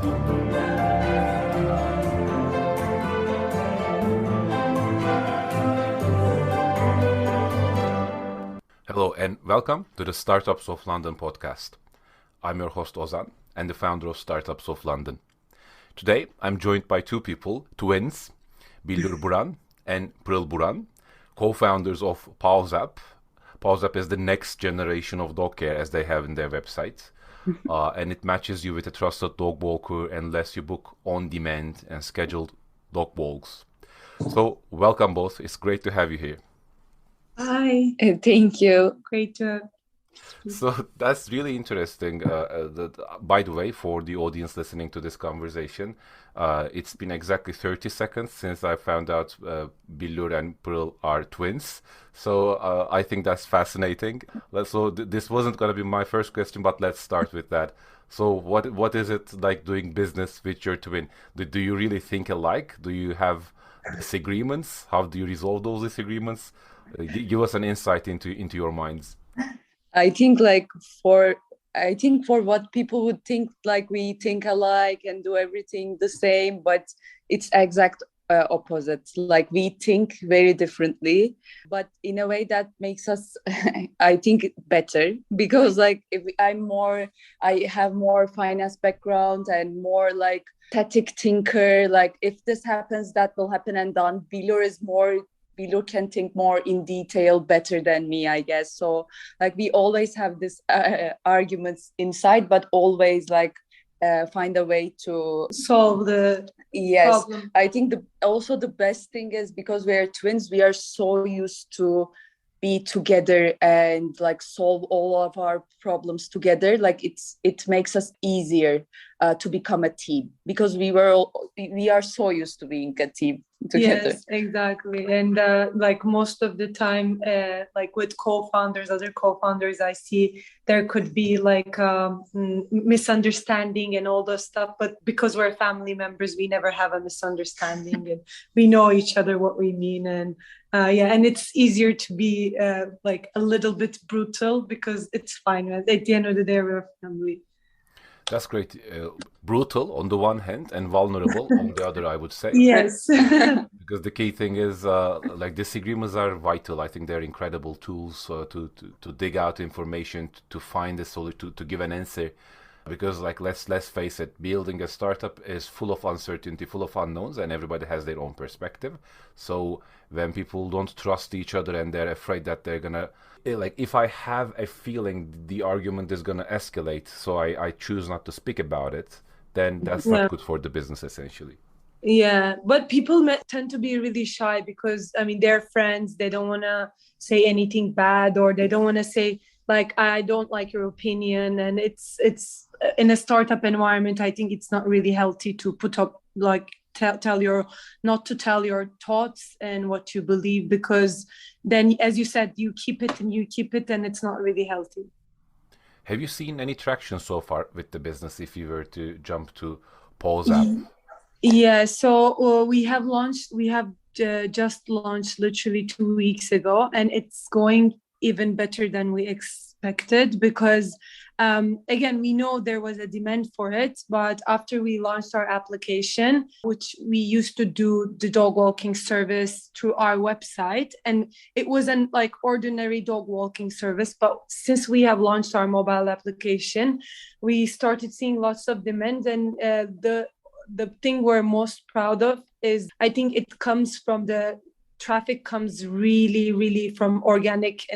Hello and welcome to the Startups of London podcast. I'm your host Ozan and the founder of Startups of London. Today I'm joined by two people, twins, Billur Buran and Piril Buran, co-founders of PauseApp. PauseApp is the next generation of dog care, as they have in their website. And it matches you with a trusted dog walker and lets you book on demand and scheduled dog walks. So welcome both. It's great to have you here. Hi, thank you. Great to So that's really interesting. By the way, for the audience listening to this conversation, it's been exactly 30 seconds since I found out Billur and Piril are twins. So I think that's fascinating. This wasn't going to be my first question, but let's start with that. So what is it like doing business with your twin? Do you really think alike? Do you have disagreements? How do you resolve those disagreements? Give us an insight into your minds. I think like for what people would think, like we think alike and do everything the same, but it's exact opposite. Like we think very differently, but in a way that makes us, I think, better because like I have more finance background and more like static thinker. Like if this happens, that will happen and done. Billur can think more in detail better than me, I guess. So like we always have this arguments inside, but always like find a way to solve the problem. I think also the best thing is because we are twins, we are so used to be together and like solve all of our problems together. Like it makes us easier to become a team because we are so used to being a team together. Yes, exactly. And like most of the time, like with other co-founders, I see there could be like misunderstanding and all those stuff. But because we're family members, we never have a misunderstanding and we know each other what we mean. And and it's easier to be like a little bit brutal because it's fine. At the end of the day, we're family. That's great. Brutal on the one hand and vulnerable on the other, I would say. Yes. Because the key thing is like disagreements are vital. I think they're incredible tools to dig out information, to find a solution, to give an answer. Because like let's face it, building a startup is full of uncertainty, full of unknowns, and everybody has their own perspective. So when people don't trust each other and they're afraid that they're gonna like if I have a feeling the argument is gonna escalate, so I choose not to speak about it, then that's not good for the business essentially. Yeah, but people tend to be really shy because I mean they're friends, they don't want to say anything bad or they don't want to say like I don't like your opinion, and it's in a startup environment I think it's not really healthy to put up like tell your thoughts and what you believe, because then as you said you keep it and it's not really healthy. Have you seen any traction so far with the business if you were to jump to PauseApp? Yeah, so we have just launched literally 2 weeks ago, and it's going even better than we expected because again, we know there was a demand for it, but after we launched our application, which we used to do the dog walking service through our website, and it wasn't like ordinary dog walking service, but since we have launched our mobile application, we started seeing lots of demand, and the thing we're most proud of is I think it comes from the traffic comes really, really from organic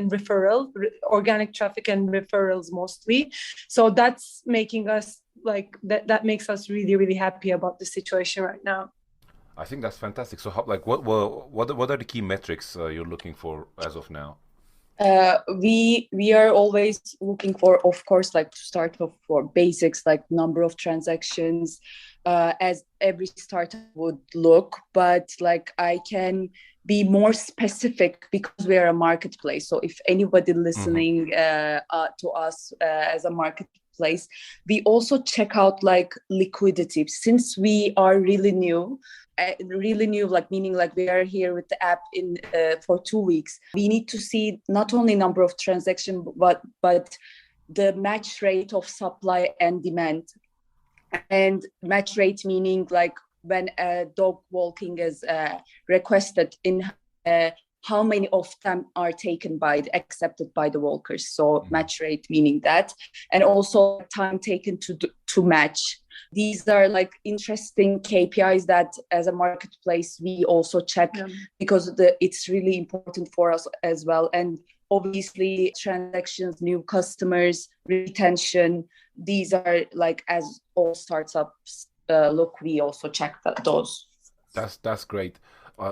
traffic and referrals mostly. So that's making us like that makes us really, really happy about the situation right now. I think that's fantastic. So, what are the key metrics you're looking for as of now? We are always looking for, of course, like to start off for basics like number of transactions, as every startup would look, but like I can be more specific because we are a marketplace. So if anybody listening to us as a marketplace, we also check out like liquidity since we are really new, like meaning like we are here with the app in for 2 weeks. We need to see not only number of transactions but the match rate of supply and demand. And match rate meaning like when a dog walking is requested, in how many of them are accepted by the walkers. So match rate meaning that, and also time taken to match. These are like interesting KPIs that as a marketplace we also check, because it's really important for us as well. And obviously transactions, new customers, retention, these are like, as all startups look, we also check those. That's great.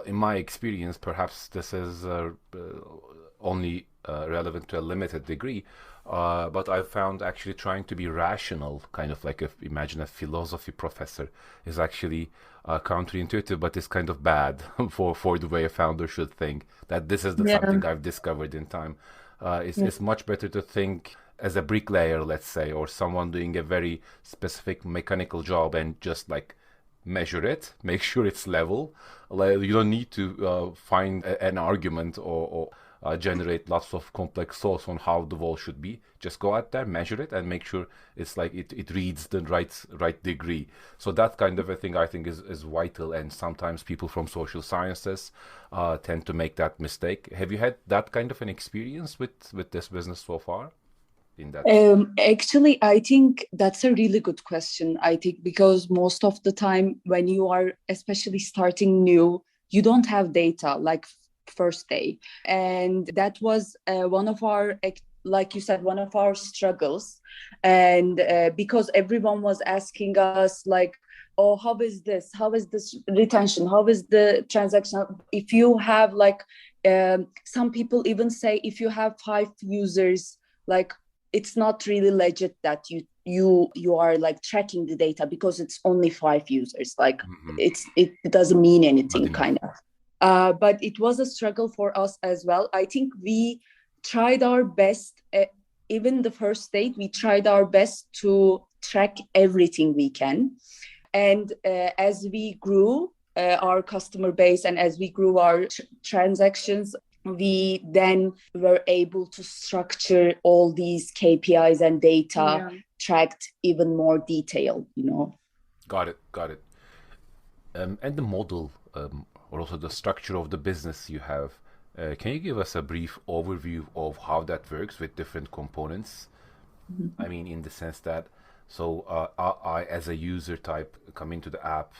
In my experience, perhaps this is only relevant to a limited degree, but I found actually trying to be rational, kind of like imagine a philosophy professor, is actually counterintuitive, but it's kind of bad for the way a founder should think. That this is something I've discovered in time. It's much better to think as a bricklayer, let's say, or someone doing a very specific mechanical job, and just like measure it, make sure it's level. Like, you don't need to find an argument or generate lots of complex thoughts on how the wall should be. Just go out there, measure it, and make sure it's like it reads the right degree. So that kind of a thing I think is vital, and sometimes people from social sciences tend to make that mistake. Have you had that kind of an experience with this business so far? In that? Actually, I think that's a really good question. I think because most of the time when you are especially starting new, you don't have data like first day. And that was one of our, like you said, one of our struggles. And because everyone was asking us like, oh, how is this? How is this retention? How is the transaction? If you have like, some people even say if you have 5 users, like, it's not really legit that you are like tracking the data, because it's only 5 users. Like it doesn't mean anything, kind of. But it was a struggle for us as well. I think we tried our best. Even the first date, we tried our best to track everything we can. And as we grew our customer base, and as we grew our transactions, we then were able to structure all these KPIs and data tracked even more detailed, Got it. And the model, or also the structure of the business you have, can you give us a brief overview of how that works with different components? I mean, in the sense that, so I as a user type come into the app,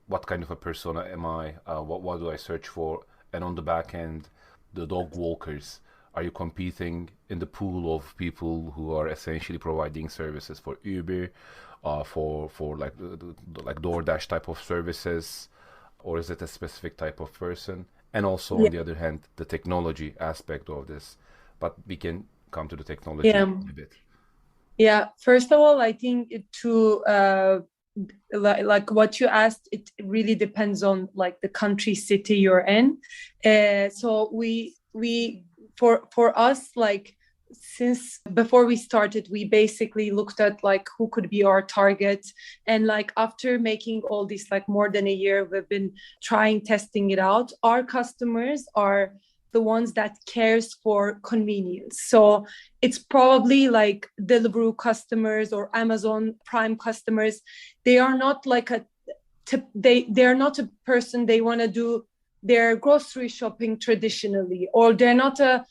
what kind of a persona am I? What do I search for? And on the back end, the dog walkers, are you competing in the pool of people who are essentially providing services for Uber, for like like DoorDash type of services, or is it a specific type of person? And also on the other hand, the technology aspect of this. But we can come to the technology a bit. Yeah. First of all, I think like what you asked, it really depends on like the country, city you're in. So we for us, like since before we started, we basically looked at like who could be our target. And like after making all this, like more than a year, we've been testing it out. Our customers are the ones that cares for convenience. So it's probably like Deliveroo customers or Amazon Prime customers. They are not like they're not a person, they want to do their grocery shopping traditionally, or they're not a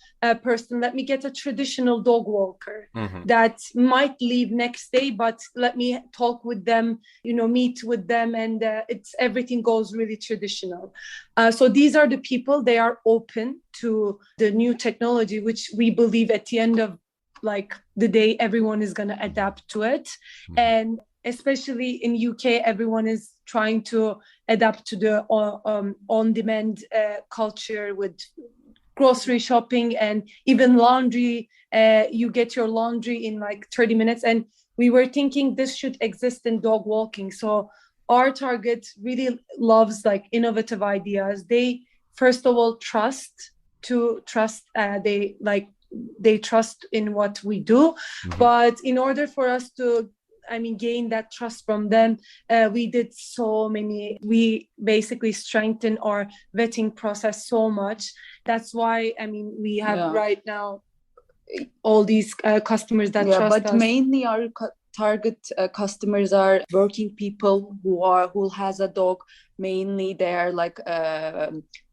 person, let me get a traditional dog walker that might leave next day, but let me talk with them, meet with them, and everything goes really traditional. So these are the people, they are open to the new technology, which we believe at the end of like the day, everyone is going to adapt to it. And especially in UK, everyone is trying to adapt to the on-demand culture with grocery shopping and even laundry. You get your laundry in like 30 minutes. And we were thinking this should exist in dog walking. So our target really loves like innovative ideas. They, first of all, trust. They trust in what we do. But in order for us to gain that trust from them, we basically strengthen our vetting process so much. That's why we have right now all these customers that trust us. But mainly our target customers are working people who has a dog. Mainly they are like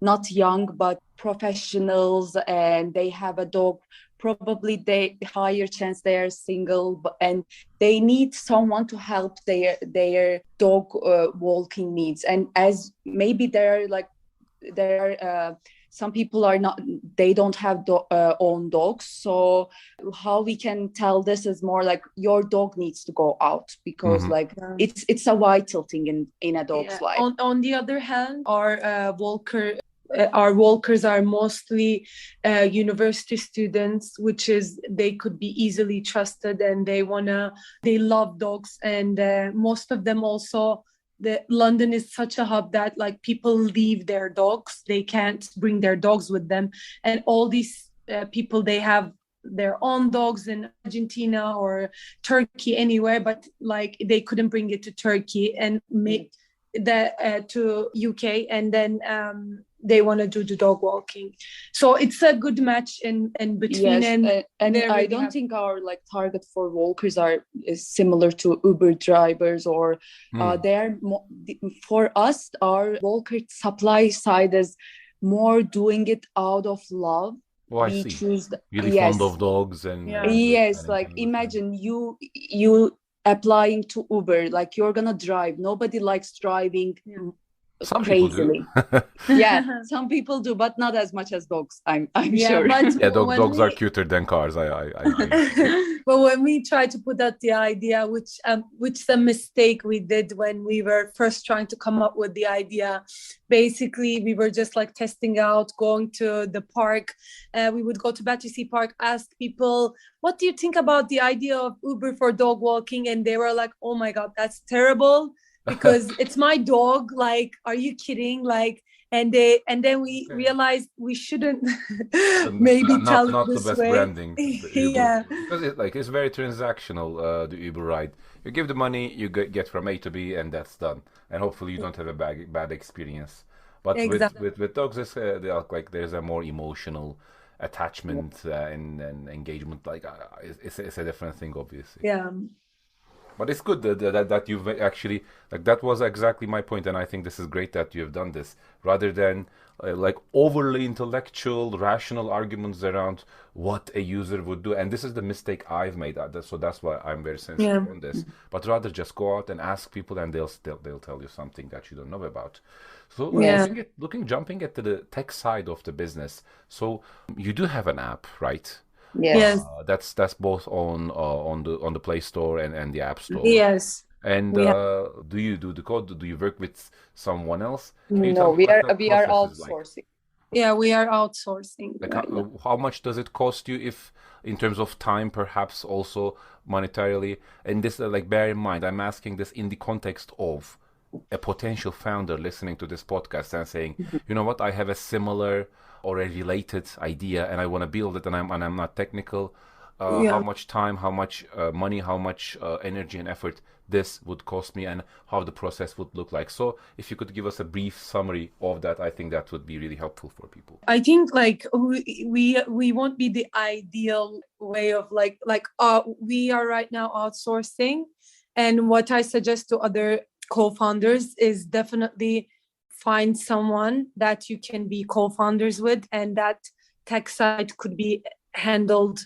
not young but professionals, and they have a dog. Probably they higher chance they are single, and they need someone to help their dog walking needs. And as maybe there are some people are not, they don't have own dogs, so how we can tell this is more like your dog needs to go out, because like it's a vital thing in a dog's life. On the other hand, our walkers are mostly university students, which is they could be easily trusted, and they love dogs, and most of them also. London is such a hub that like people leave their dogs, they can't bring their dogs with them, and all these people, they have their own dogs in Argentina or Turkey, anywhere, but like they couldn't bring it to Turkey and make that to UK, and then they want to do the dog walking. So it's a good match in between. Yes, and I don't think our like target for walkers is similar to Uber drivers, or they're for us, our walker supply side is more doing it out of love. Oh, I see. Choose really fond of dogs and yes, like imagine you applying to Uber, like you're gonna drive. Nobody likes driving. Some crazily. People do. Yeah, some people do, but not as much as dogs. I'm sure. But dogs are cuter than cars. But when we try to put out the idea, which the mistake we did when we were first trying to come up with the idea, basically we were just like testing out, going to the park. We would go to Battersea Park, ask people, what do you think about the idea of Uber for dog walking? And they were like, oh my God, that's terrible. Because it's my dog, like, are you kidding? Like, and then we realized we shouldn't maybe tell not it this the best way. Branding. Yeah, because it's very transactional. The Uber ride, you give the money, you get from A to B, and that's done. And hopefully you don't have a bad experience. But with dogs, there's a more emotional attachment and engagement. Like it's a different thing, obviously. Yeah. But it's good that you've actually, like, that was exactly my point, and I think this is great that you have done this, rather than like overly intellectual, rational arguments around what a user would do. And this is the mistake I've made, so that's why I'm very sensitive on this. But rather just go out and ask people, and they'll tell you something that you don't know about. So jumping at the tech side of the business. So you do have an app, right? Yes. That's both on the Play Store and the App Store. Yes. And do you do the code? Do you work with someone else? No, we are outsourcing. Like? Yeah, we are outsourcing. Like how much does it cost you, if in terms of time, perhaps also monetarily? And this, like, bear in mind, I'm asking this in the context of a potential founder listening to this podcast and saying, you know what, I have a similar or a related idea and I want to build it, and I'm not technical. How much time, how much money, how much energy and effort this would cost me, and how the process would look like. So if you could give us a brief summary of that, I think that would be really helpful for people. I think like we won't be the ideal way of like we are right now outsourcing, and what I suggest to other co-founders is definitely find someone that you can be co-founders with, and that tech side could be handled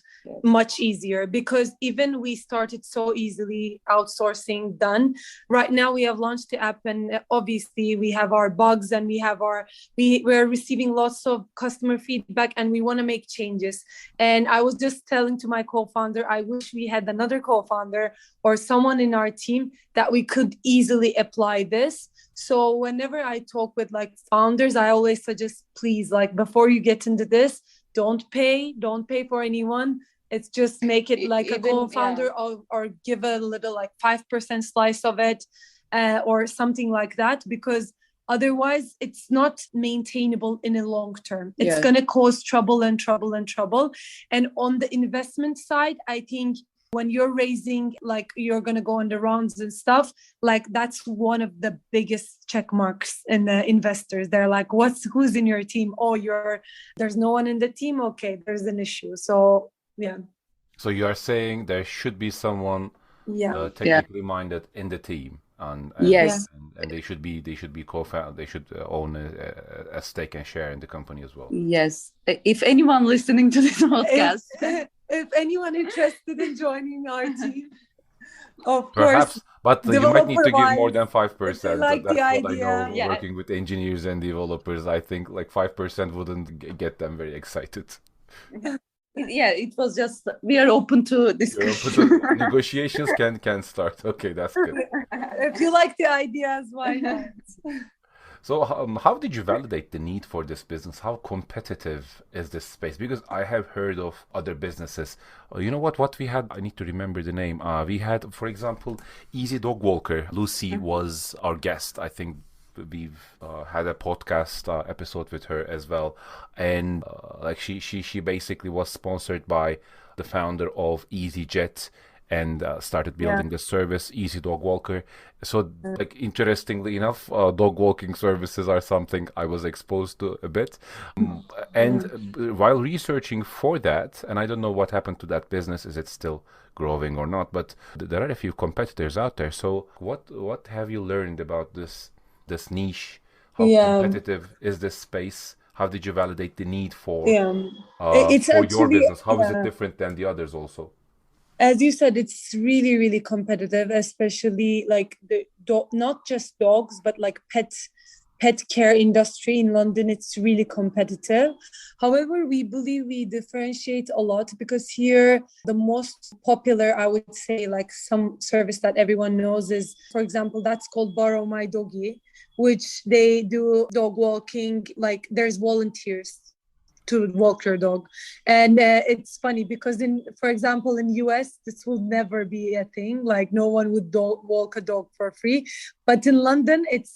much easier, because even we started so easily outsourcing done. Right now we have launched the app, and obviously we have our bugs, and we're receiving lots of customer feedback, and we want to make changes. And I was just telling to my co-founder, I wish we had another co-founder or someone in our team that we could easily apply this. So whenever I talk with like founders, I always suggest, please, like, before you get into this, don't pay for anyone. It's just make it like a co-founder, or give a little like 5% slice of it, or something like that, because otherwise it's not maintainable in a long term. It's going to cause trouble. And on the investment side, I think when you're raising, like, you're going to go on the rounds and stuff, like, that's one of the biggest check marks in the investors. They're like, who's in your team? Oh, there's no one in the team. Okay, there's an issue. So, yeah. So you are saying there should be someone Yeah. technically minded in the team, and Yes. and they should be co-found. They should own a stake and share in the company as well. Yes. If anyone listening to this podcast, If anyone interested in joining our team, of Perhaps, course, but you might need to give more developer-wise, than if they 5%. like the That's what I idea. know. yeah, Working with engineers and developers, I think like 5% wouldn't get them very excited. yeah, it was just we are open to You're open discussion. to negotiations can start. Okay, that's good. If you like the ideas, why not? So, how did you validate the need for this business? How competitive is this space? Because I have heard of other businesses. You know what we had? I need to remember the name. We had, for example, Easy Dog Walker. Lucy was our guest. I think we've had a podcast episode with her as well, and like she basically was sponsored by the founder of EasyJet and started building the service Easy Dog Walker. So, like, interestingly enough, dog walking services are something I was exposed to a bit. And while researching for that, and I don't know what happened to that business, is it still growing or not? But there are a few competitors out there. So, what have you learned about this niche? How competitive is this space? How did you validate the need for It's for your actually, business? How is it different than the others also? as you said, it's really, really competitive, especially like not just dogs, but like pet care industry in London. It's really competitive. However, we believe we differentiate a lot because here the most popular, I would say, like some service that everyone knows is, for example, that's called Borrow My Doggy, which they do dog walking. Like there's volunteers to walk your dog, and it's funny because for example, in US this will never be a thing. Like no one would walk a dog for free, but in London it's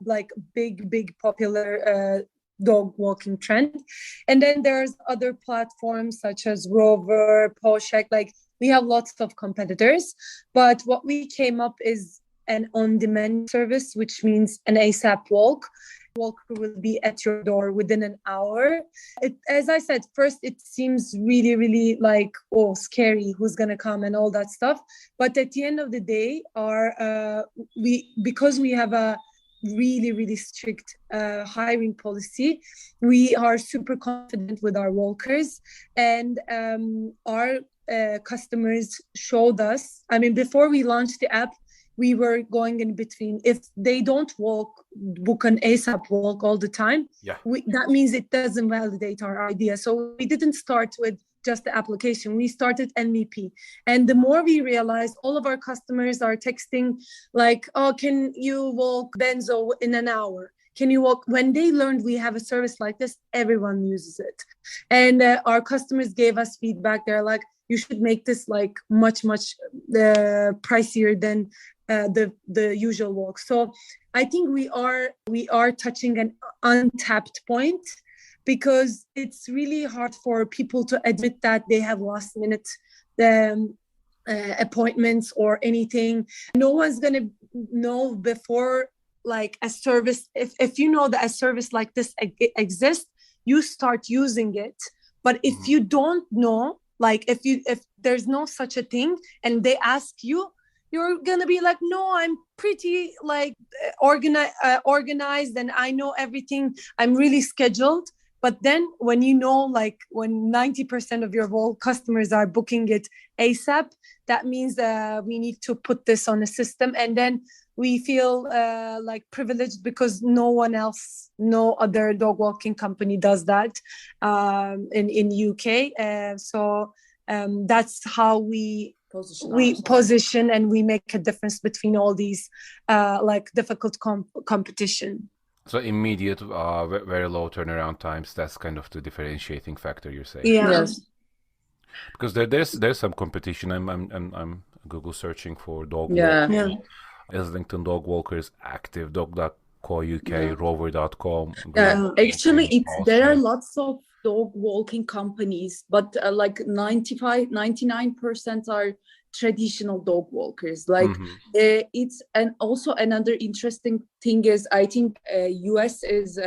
like big popular dog walking trend. And then there's other platforms such as Rover, Poshak. Like we have lots of competitors, but what we came up is an on-demand service, which means an ASAP walker will be at your door within an hour. As I said, first it seems really like, oh, scary, who's gonna come and all that stuff. But at the end of the day, because we have a really strict hiring policy, we are super confident with our walkers, and our customers showed us. I mean, before we launched the app, we were going in between. If they don't book an ASAP walk all the time, that means it doesn't validate our idea. So we didn't start with just the application. We started MVP. And the more we realized, all of our customers are texting like, oh, can you walk Benzo in an hour? Can you walk? When they learned we have a service like this, everyone uses it. And our customers gave us feedback. They're like, you should make this like much pricier than the usual walk. So I think we are touching an untapped point, because it's really hard for people to admit that they have last minute appointments or anything. No one's gonna know before like a service. If you know that a service like this exists, you start using it. But if you don't know, like if there's no such a thing and they ask you, you're gonna be like, no, I'm pretty like organized and I know everything, I'm really scheduled. But then when you know, like when 90% of your whole customers are booking it ASAP, that means we need to put this on a system. And then we feel like privileged because no other dog walking company does that in UK. So that's how we position and we make a difference between all these like difficult competition. So immediate, very low turnaround times. That's kind of the differentiating factor you're saying. Yeah. Yes. Because there's some competition. I'm Google searching for dog Yeah. walking. Islington Dog Walkers, Active, Dog.co.uk, Rover.com. Actually, there are lots of dog walking companies, but like 99% are traditional dog walkers. Like Mm-hmm. it's, and also another interesting thing is I think US is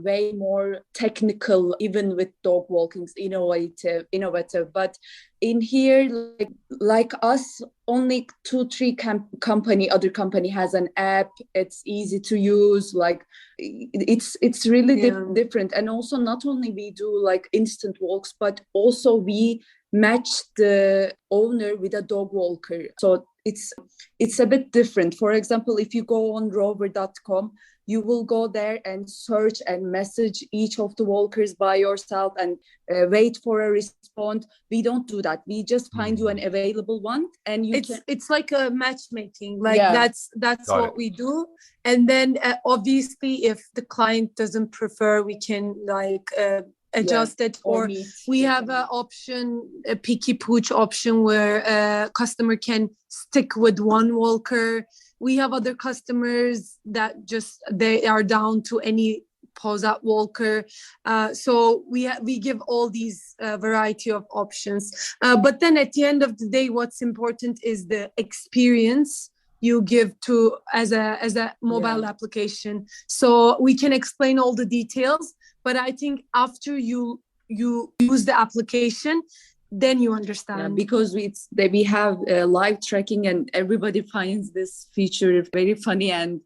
way more technical, even with dog walkings, innovative. But in here, like us, only 2-3 other company has an app. It's easy to use. Like it's really different. And also, not only we do like instant walks, but also we match the owner with a dog walker. So it's a bit different. For example, if you go on rover.com, you will go there and search and message each of the walkers by yourself and wait for a response. We don't do that. We just find you an available one, and it's like a matchmaking. Like that's Got what it. we do. And then obviously, if the client doesn't prefer, we can like adjust it, or we have an option, a picky pooch option, where a customer can stick with one walker. We have other customers that just they are down to any pose-up walker. So we give all these variety of options. But then at the end of the day, what's important is the experience you give to as a mobile application. So we can explain all the details, but I think after you use the application, then you understand. Because we have live tracking, and everybody finds this feature very funny, and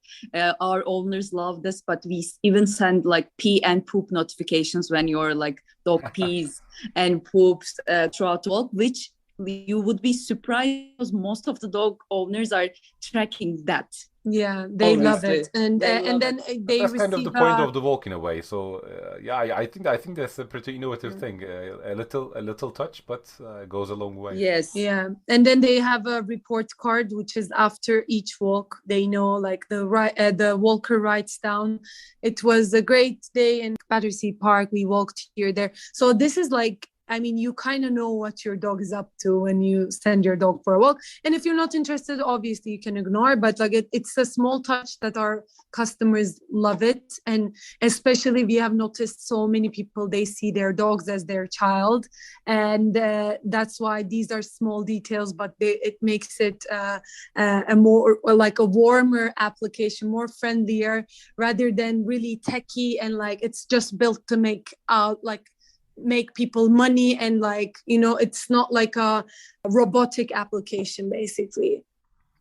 our owners love this. But we even send like pee and poop notifications when your like dog pees and poops throughout the walk, which you would be surprised because most of the dog owners are tracking that. Yeah, they love it, and then they that's receive kind of the point of the walk in a way. So I think that's a pretty innovative thing. A little touch, but goes a long way. Yes. Yeah, and then they have a report card, which is after each walk. They know like the walker writes down, it was a great day in Battersea Park. We walked here, there. So this is like, I mean, you kind of know what your dog is up to when you send your dog for a walk. And if you're not interested, obviously you can ignore, but like it's a small touch that our customers love it. And especially we have noticed so many people, they see their dogs as their child. And that's why these are small details, but it makes it a more like a warmer application, more friendlier, rather than really techie and like it's just built to make people money, and like, you know, it's not like a robotic application basically.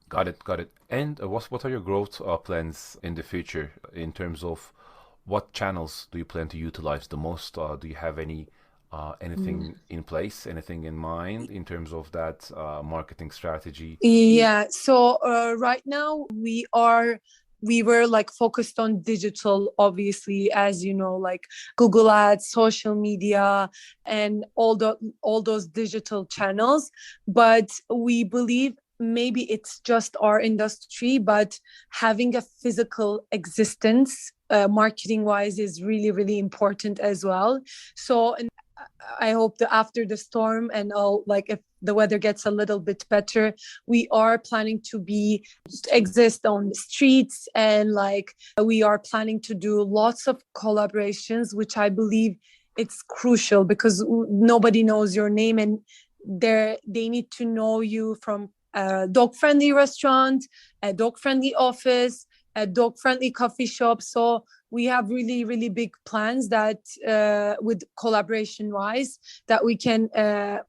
Got it. And what are your growth plans in the future in terms of what channels do you plan to utilize the most? Do you have anything in place, anything in mind in terms of that marketing strategy? Yeah, so right now we were like focused on digital, obviously, as you know, like Google Ads, social media, and all those digital channels. But we believe maybe it's just our industry, but having a physical existence, marketing wise, is really, really important as well. So, and I hope that after the storm and all, like if the weather gets a little bit better, we are planning to exist on the streets, and like we are planning to do lots of collaborations, which I believe it's crucial because nobody knows your name, and they need to know you from a dog-friendly restaurant, a dog-friendly office, a dog-friendly coffee shop. So we have really, really big plans that with collaboration-wise, that we can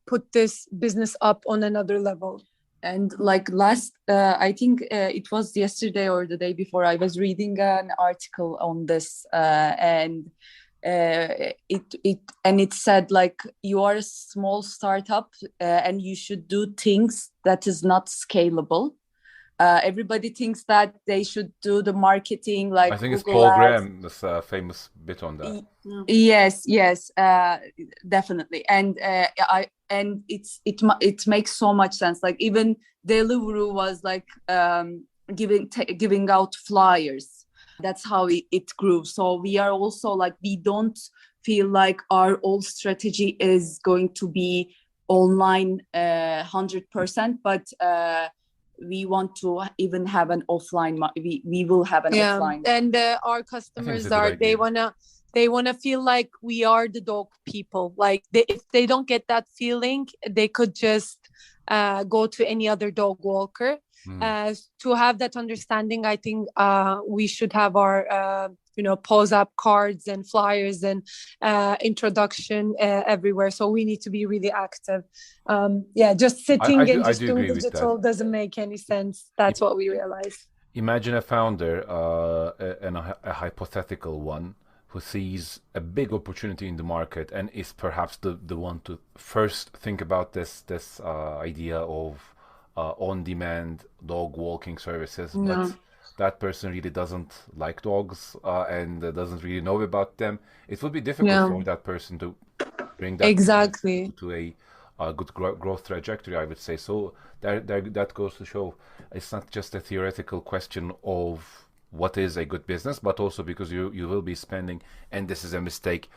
put this business up on another level. And like I think it was yesterday or the day before, I was reading an article on this, and it said like you are a small startup and you should do things that is not scalable. Everybody thinks that they should do the marketing like I think it's Google Paul Ads. Graham, this famous bit on that. Yes, definitely. And it makes so much sense. Like even Deliveroo was like giving out flyers. That's how it grew. So we are also like, we don't feel like our old strategy is going to be online 100%, but we want to even have an offline. We will have an offline. And our customers they wanna feel like we are the dog people. Like if they don't get that feeling, they could just go to any other dog walker. Mm. To have that understanding, I think we should have our pose up cards and flyers and introduction everywhere. So we need to be really active. Just sitting and I just do doing agree with that. digital doesn't make any sense. That's what we realize. Imagine a founder and a hypothetical one who sees a big opportunity in the market and is perhaps the one to first think about this idea of on-demand dog walking services, but that person really doesn't like dogs and doesn't really know about them. It would be difficult for that person to bring that Exactly. to a good growth trajectory, I would say. So that goes to show it's not just a theoretical question of what is a good business, but also because you will be spending, and this is a mistake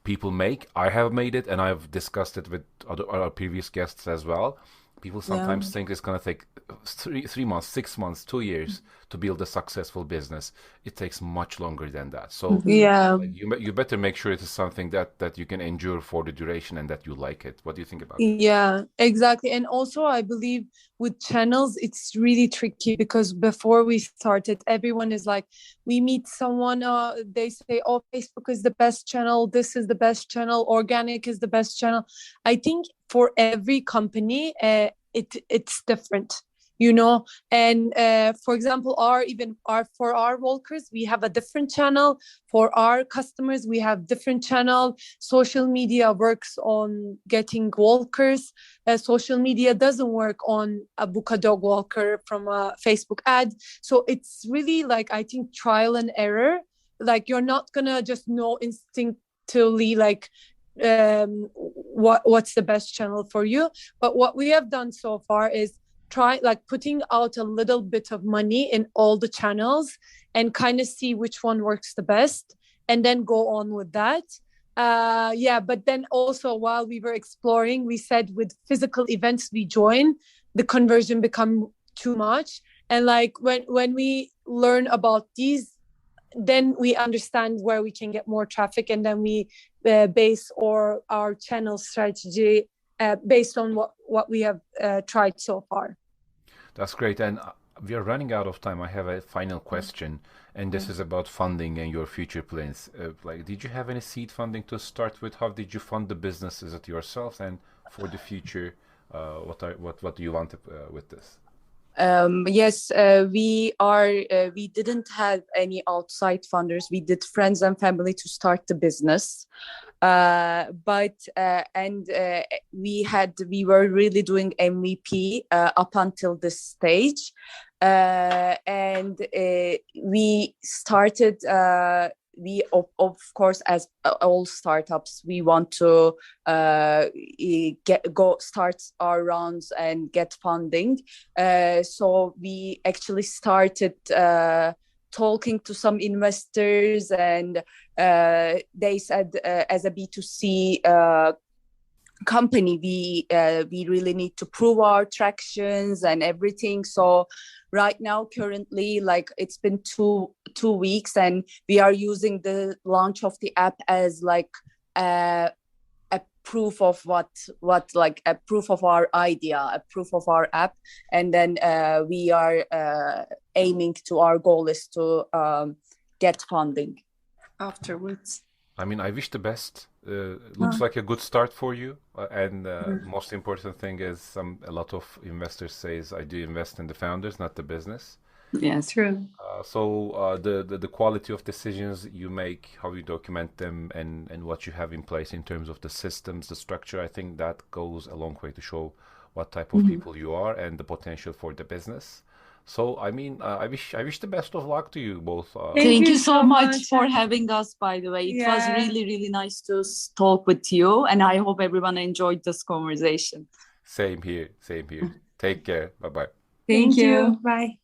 people make. I have made it, and I've discussed it with other previous guests as well. People sometimes think it's going to take 3 months, 6 months, 2 years to build a successful business. It takes much longer than that. So you better make sure it is something that you can endure for the duration and that you like it. What do you think about that? Yeah, exactly. And also, I believe with channels, it's really tricky because before we started, everyone is like, we meet someone, they say, oh, Facebook is the best channel, this is the best channel, organic is the best channel. I think for every company, it's different, and for example, for our walkers, we have a different channel. For our customers, we have different channel. Social media works on getting walkers. Social media doesn't work on a book a dog walker from a Facebook ad. So it's really like, I think, trial and error. Like, you're not gonna just know instinctively like what's the best channel for you. But what we have done so far is try like putting out a little bit of money in all the channels and kind of see which one works the best and then go on with that. But then also, while we were exploring, we said with physical events we join, the conversion become too much. And like when we learn about these, then we understand where we can get more traffic, and then we base our channel strategy based on what we have tried so far. That's great. And we are running out of time. I have a final question, and this is about funding and your future plans. Did you have any seed funding to start with? How did you fund the business? Is it yourself? And for the future, what do you want with this? Yes, we didn't have any outside funders. We did friends and family to start the business. We were really doing MVP up until this stage. We started, of course, as all startups, we want to start our rounds and get funding. So we actually started talking to some investors, and they said, as a B2C company, we really need to prove our tractions and everything. So right now, currently, like, it's been two weeks, and we are using the launch of the app as like a proof of a proof of our idea, a proof of our app. And then we are aiming to, our goal is to get funding afterwards. I mean, I wish the best. Looks like a good start for you. And most important thing is a lot of investors says, I do invest in the founders, not the business. Yeah, true. So the quality of decisions you make, how you document them, and what you have in place in terms of the systems, the structure, I think that goes a long way to show what type of people you are and the potential for the business. So, I mean, I wish the best of luck to you both. Thank you so much for having us, by the way. It was really, really nice to talk with you, and I hope everyone enjoyed this conversation. Same here, same here. Take care. Bye-bye. Thank you. Bye.